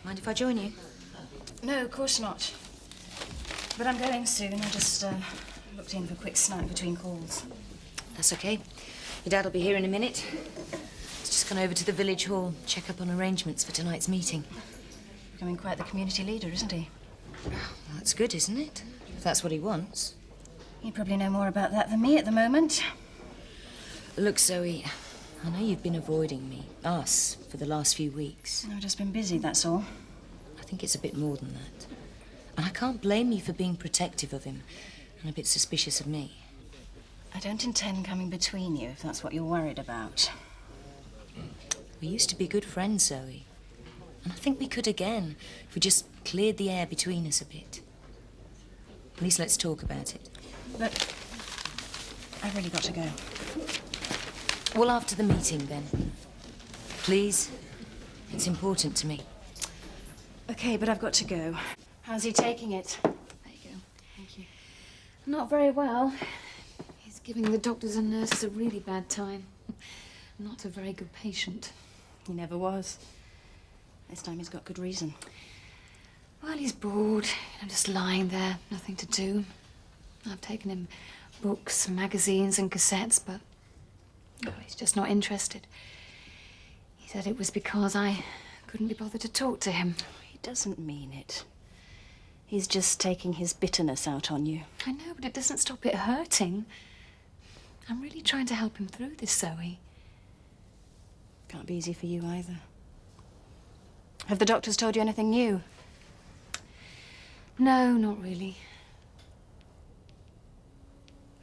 Mind if I join you? No, of course not. But I'm going soon. I just looked in for a quick snack between calls. That's okay. Your dad will be here in a minute. He's just gone over to the village hall, check up on arrangements for tonight's meeting. Becoming quite the community leader, isn't he? Well, that's good, isn't it? If that's what he wants. You probably know more about that than me at the moment. Look, Zoe, I know you've been avoiding me, us, for the last few weeks. I've just been busy, that's all. I think it's a bit more than that. And I can't blame you for being protective of him and a bit suspicious of me. I don't intend coming between you, if that's what you're worried about. We used to be good friends, Zoe. And I think we could again, if we just cleared the air between us a bit. At least let's talk about it. But I've really got to go. Well, after the meeting, then. Please. It's important to me. OK, but I've got to go. How's he taking it? There you go. Thank you. Not very well. He's giving the doctors and nurses a really bad time. Not a very good patient. He never was. This time he's got good reason. Well, he's bored, just lying there, nothing to do. I've taken him books, magazines and cassettes, but he's just not interested. He said it was because I couldn't be bothered to talk to him. He doesn't mean it. He's just taking his bitterness out on you. I know, but it doesn't stop it hurting. I'm really trying to help him through this, Zoe. Can't be easy for you either. Have the doctors told you anything new? No, not really.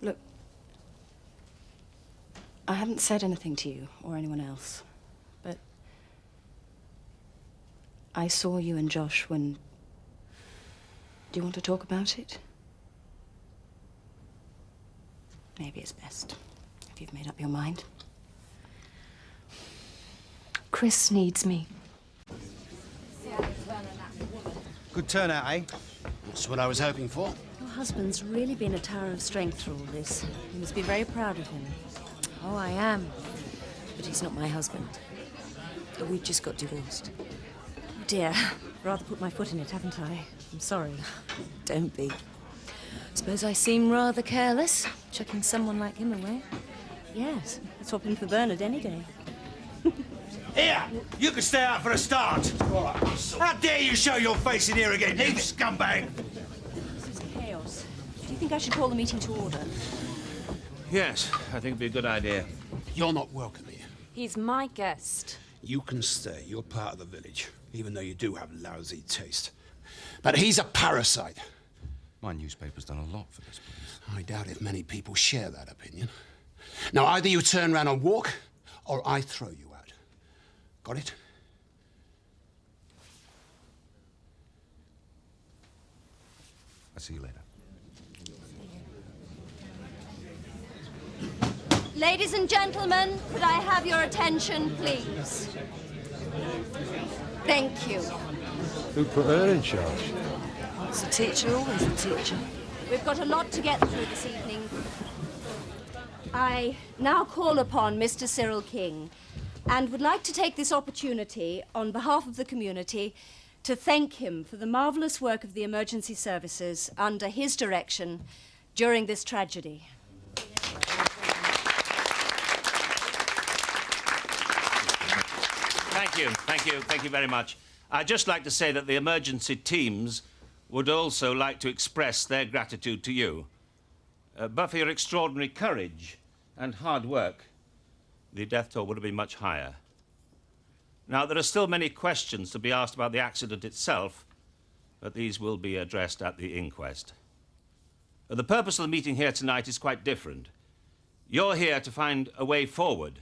Look, I haven't said anything to you or anyone else, but I saw you and Josh when... Do you want to talk about it? Maybe it's best if you've made up your mind. Chris needs me. Good turnout, eh? That's what I was hoping for. Your husband's really been a tower of strength through all this. You must be very proud of him. Oh, I am. But he's not my husband. We've just got divorced. Oh dear, rather put my foot in it, haven't I? I'm sorry. Don't be. Suppose I seem rather careless, chucking someone like him away. Yes, I'd swap him for Bernard any day. Here! You can stay out for a start. How dare you show your face in here again, you scumbag! This is chaos. Do you think I should call the meeting to order? Yes, I think it'd be a good idea. You're not welcome here. He's my guest. You can stay. You're part of the village, even though you do have lousy taste. But he's a parasite. My newspaper's done a lot for this place. I doubt if many people share that opinion. Now, either you turn around and walk, or I throw you out. Got it? I'll see you later. Ladies and gentlemen, could I have your attention, please? Thank you. Who put her in charge? It's the teacher, always the teacher. We've got a lot to get through this evening. I now call upon Mr. Cyril King and would like to take this opportunity on behalf of the community to thank him for the marvellous work of the emergency services under his direction during this tragedy. Thank you very much. I'd just like to say that the emergency teams would also like to express their gratitude to you. But for your extraordinary courage and hard work, the death toll would have been much higher. Now, there are still many questions to be asked about the accident itself, but these will be addressed at the inquest. The purpose of the meeting here tonight is quite different. You're here to find a way forward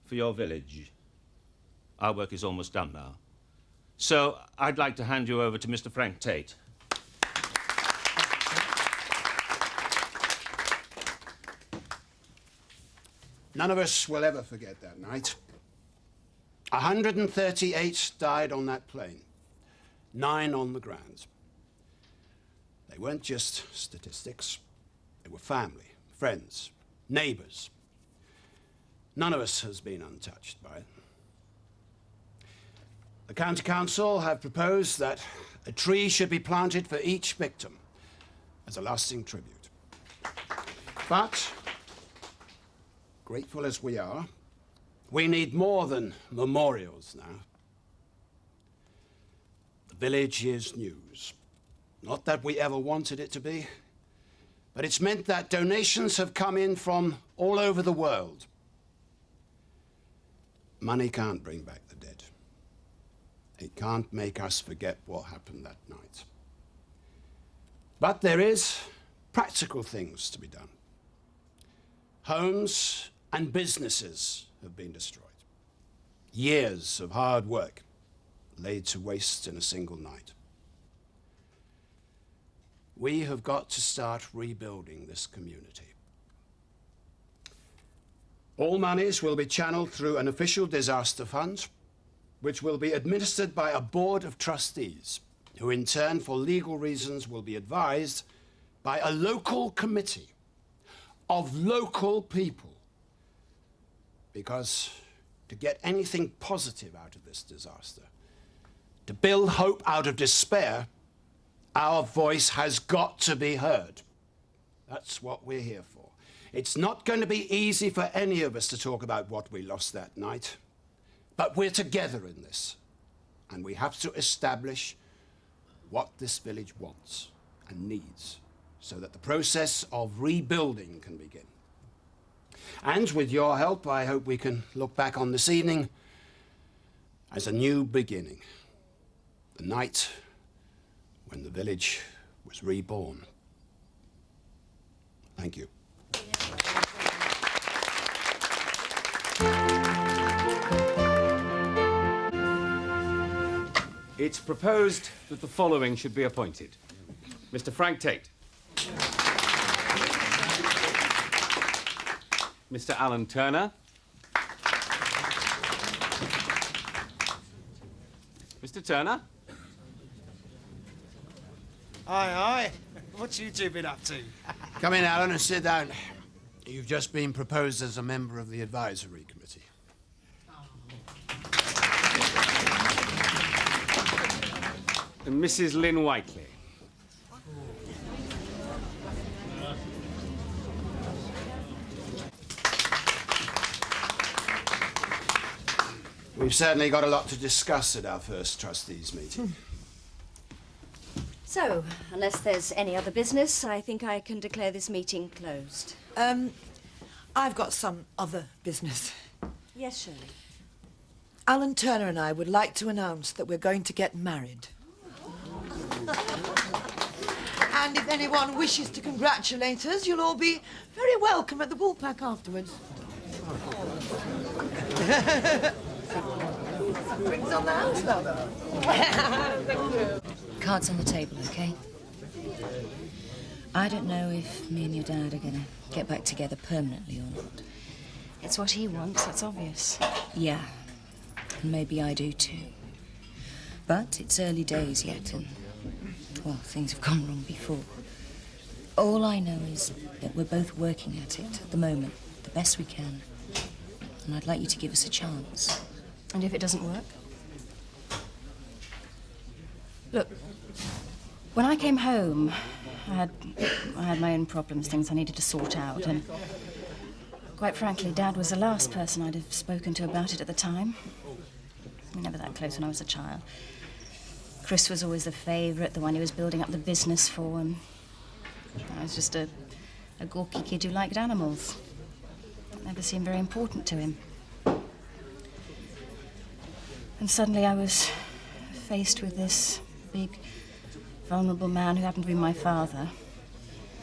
for your village. Our work is almost done now. So I'd like to hand you over to Mr. Frank Tate. None of us will ever forget that night. 138 died on that plane, 9 on the ground. They weren't just statistics. They were family, friends, neighbours. None of us has been untouched by it. The County Council have proposed that a tree should be planted for each victim as a lasting tribute. But, grateful as we are, we need more than memorials now. The village is news. Not that we ever wanted it to be, but it's meant that donations have come in from all over the world. Money can't bring back the dead. It can't make us forget what happened that night. But there is practical things to be done. Homes and businesses have been destroyed. Years of hard work laid to waste in a single night. We have got to start rebuilding this community. All monies will be channeled through an official disaster fund, which will be administered by a board of trustees, who in turn, for legal reasons, will be advised by a local committee of local people. Because to get anything positive out of this disaster, to build hope out of despair, our voice has got to be heard. That's what we're here for. It's not going to be easy for any of us to talk about what we lost that night, but we're together in this, and we have to establish what this village wants and needs so that the process of rebuilding can begin. And with your help, I hope we can look back on this evening as a new beginning. The night when the village was reborn. Thank you. It's proposed that the following should be appointed. Mr. Frank Tate. Mr. Alan Turner. Mr. Turner. Aye. What you two been up to? Come in, Alan, and sit down. You've just been proposed as a member of the advisory committee. And Mrs. Lynn Whiteley. We've certainly got a lot to discuss at our first trustees meeting. So, unless there's any other business, I think I can declare this meeting closed. I've got some other business. Yes, Shirley. Alan Turner and I would like to announce that we're going to get married. And if anyone wishes to congratulate us, you'll all be very welcome at the Woolpack afterwards. Drinks on the house, though. Thank you. Cards on the table, okay? I don't know if me and your dad are gonna get back together permanently or not. It's what he wants, that's obvious. Yeah, and maybe I do too. But it's early days yet, and, well, things have gone wrong before. All I know is that we're both working at it at the moment, the best we can. And I'd like you to give us a chance. And if it doesn't work? Look, when I came home, I had my own problems, things I needed to sort out, and quite frankly, Dad was the last person I'd have spoken to about it at the time. We were never that close when I was a child. Chris was always the favourite, the one he was building up the business for, and I was just a gawky kid who liked animals. It never seemed very important to him. And suddenly I was faced with this big, vulnerable man who happened to be my father,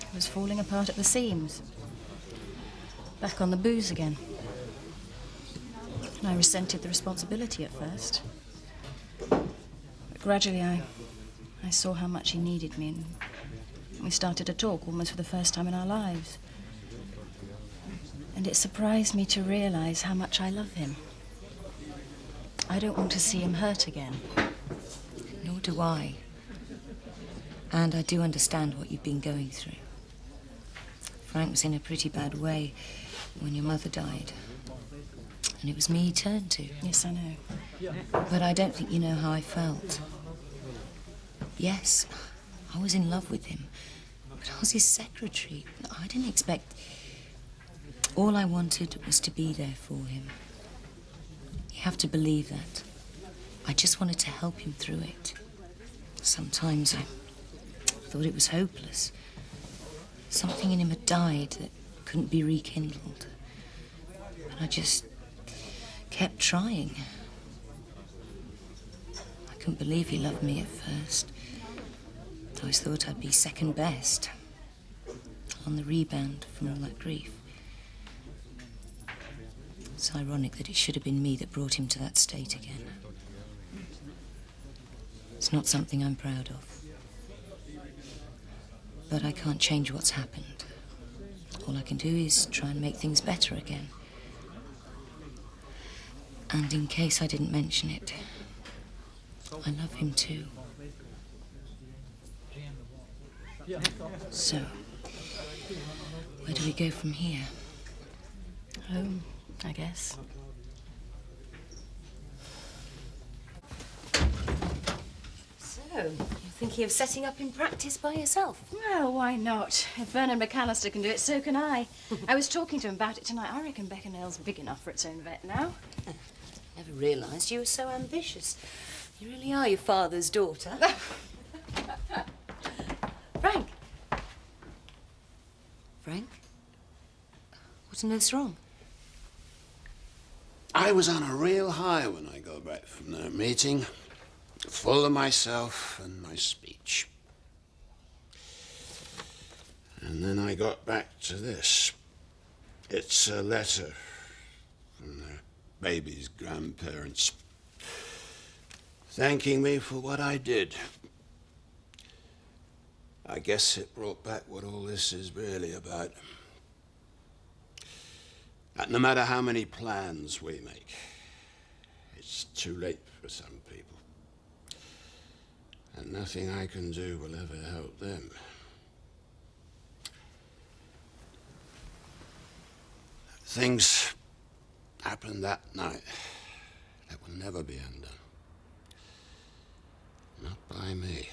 who was falling apart at the seams. Back on the booze again. And I resented the responsibility at first. But gradually I saw how much he needed me, and we started to talk almost for the first time in our lives. And it surprised me to realize how much I love him. I don't want to see him hurt again. Nor do I. And I do understand what you've been going through. Frank was in a pretty bad way when your mother died. And it was me he turned to. Yes, I know. But I don't think you know how I felt. Yes, I was in love with him, but I was his secretary. I didn't expect... All I wanted was to be there for him. You have to believe that. I just wanted to help him through it. Sometimes I thought it was hopeless. Something in him had died that couldn't be rekindled. But I just kept trying. I couldn't believe he loved me at first. I always thought I'd be second best, on the rebound from all that grief. It's ironic that it should have been me that brought him to that state again. It's not something I'm proud of. But I can't change what's happened. All I can do is try and make things better again. And in case I didn't mention it, I love him too. So, where do we go from here? Home, I guess. So, you're thinking of setting up in practice by yourself? Well, why not? If Vernon McAllister can do it, so can I. I was talking to him about it tonight. I reckon Beckenhale's big enough for its own vet now. Never realised you were so ambitious. You really are your father's daughter. Frank? Frank? What on earth's wrong? I was on a real high when I got back from that meeting, full of myself and my speech. And then I got back to this. It's a letter from the baby's grandparents, thanking me for what I did. I guess it brought back what all this is really about. That no matter how many plans we make, it's too late for some people. And nothing I can do will ever help them. Things happened that night that will never be undone. Not by me.